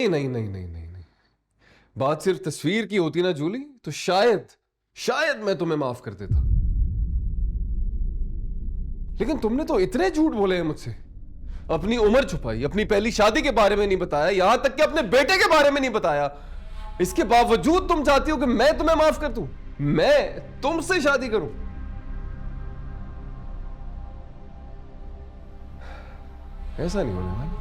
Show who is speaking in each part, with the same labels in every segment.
Speaker 1: नहीं नहीं नहीं नहीं नहीं नहीं, बात सिर्फ तस्वीर की होती ना जूली, तो शायद शायद मैं तुम्हें माफ कर देता। लेकिन तुमने तो इतने झूठ बोले हैं मुझसे। अपनी उम्र छुपाई, अपनी पहली शादी के बारे में नहीं बताया, यहां तक कि अपने बेटे के बारे में नहीं बताया। इसके बावजूद तुम चाहती हो कि मैं तुम्हें माफ कर दूं, मैं तुमसे शादी करूं। ऐसा नहीं होने वाला।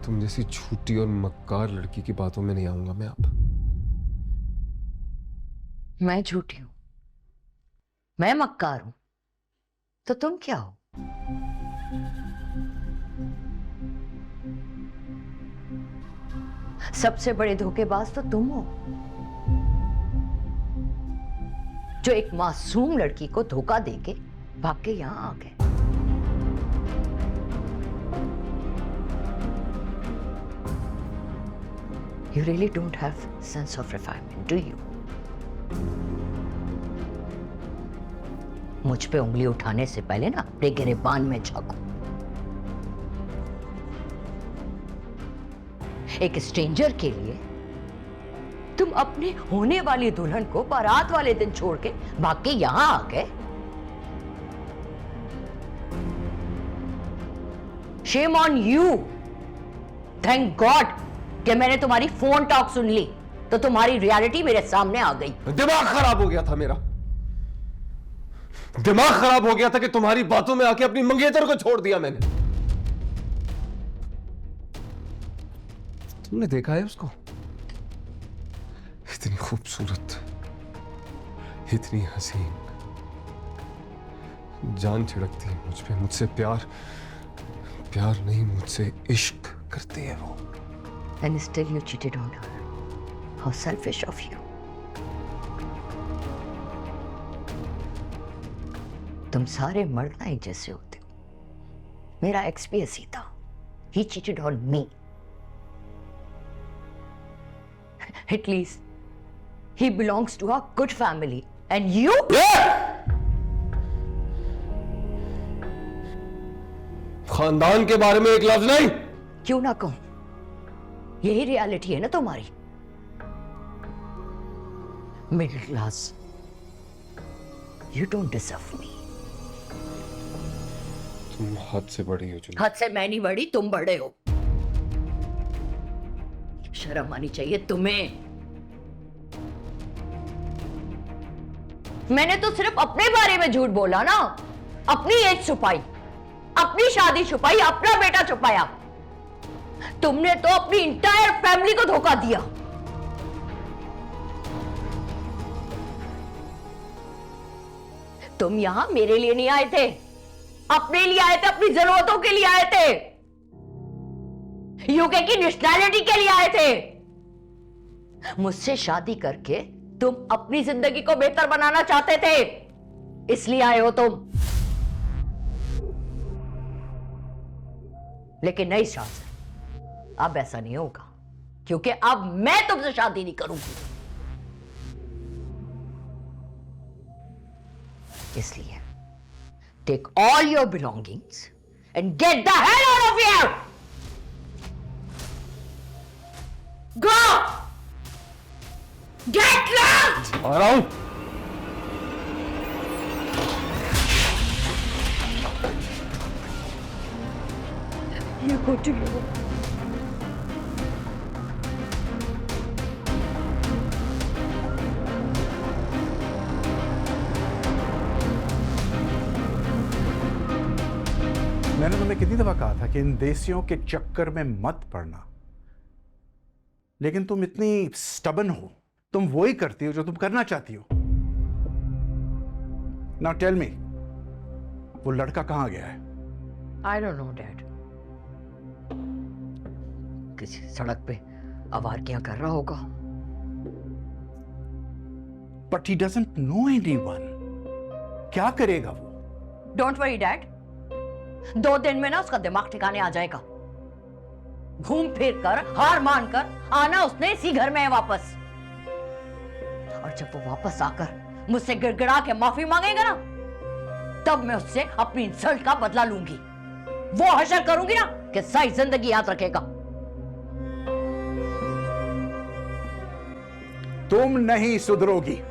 Speaker 1: तुम जैसी झूठी और मक्कार लड़की की बातों में नहीं आऊंगा मैं अब।
Speaker 2: मैं झूठी हूं, मैं मक्कार हूं, तो तुम क्या हो? सबसे बड़े धोखेबाज तो तुम हो, जो एक मासूम लड़की को धोखा देके भाग के यहां आ गए। You really don't have sense of refinement, do you? मुझ पे उंगली उठाने से पहले ना अपने गिरेबान में झांको। एक स्ट्रेंजर के लिए तुम अपने होने वाली दुल्हन को बारात वाले दिन छोड़ के भाग के यहां आ गए। Shame on you! Thank God कि मैंने तुम्हारी फोन टॉक सुन ली तो तुम्हारी रियलिटी मेरे सामने आ गई।
Speaker 1: दिमाग खराब हो गया था मेरा, दिमाग खराब हो गया था कि तुम्हारी बातों में आके अपनी मंगेतर को छोड़ दिया मैंने। तुमने देखा है उसको? इतनी खूबसूरत, इतनी हसीन, जान छिड़कती है मुझ पे, मुझसे प्यार नहीं, मुझसे इश्क करती है वो।
Speaker 2: And still you cheated on her. How selfish of you. तुम सारे मर्द ना एक जैसे होते हो। मेरा एक्स भी ऐसी था। He cheated on me. At least he belongs to a good family. And you?
Speaker 1: खानदान के बारे में एक लफ्ज नहीं।
Speaker 2: क्यों ना कहूं? यही रियलिटी है ना तुम्हारी। Middle class. You don't deserve me.
Speaker 1: तुम हद से बड़ी हो जूली।
Speaker 2: हद से मैं नहीं बड़ी, तुम बड़े हो। शर्म आनी चाहिए तुम्हें। मैंने तो सिर्फ अपने बारे में झूठ बोला ना, अपनी एज छुपाई, अपनी शादी छुपाई, अपना बेटा छुपाया। तुमने तो अपनी इंटायर फैमिली को धोखा दिया। तुम यहां मेरे लिए नहीं आए थे, अपने लिए आए थे, अपनी जरूरतों के लिए आए थे, यूके की नेशनैलिटी के लिए आए थे। मुझसे शादी करके तुम अपनी जिंदगी को बेहतर बनाना चाहते थे, इसलिए आए हो तुम। लेकिन नहीं शादी, अब ऐसा नहीं होगा, क्योंकि अब मैं तुमसे शादी नहीं करूंगी। इसलिए take all your belongings and get the hell out of here. Go! Get lost!
Speaker 1: आ रहा हूं।
Speaker 2: You go to your
Speaker 3: मैंने तुम्हें कितनी दफा कहा था कि इन देसियों के चक्कर में मत पड़ना, लेकिन तुम इतनी स्टबन हो। तुम वो ही करती हो जो तुम करना चाहती हो। नाउ टेल मी, वो लड़का कहां गया है?
Speaker 2: I don't know, Dad. किसी सड़क पे आवारगियां कर रहा होगा।
Speaker 3: But he doesn't know anyone. क्या करेगा वो?
Speaker 2: Don't worry, Dad. 2 दिन में ना उसका दिमाग ठिकाने आ जाएगा। घूम फिर कर, हार मान कर आना उसने इसी घर में है वापस। और जब वो वापस आकर मुझसे गिड़गिड़ा के माफी मांगेगा ना, तब मैं उससे अपनी इंसल्ट का बदला लूंगी। वो हशर करूंगी ना कि सही जिंदगी याद रखेगा।
Speaker 3: तुम नहीं सुधरोगी।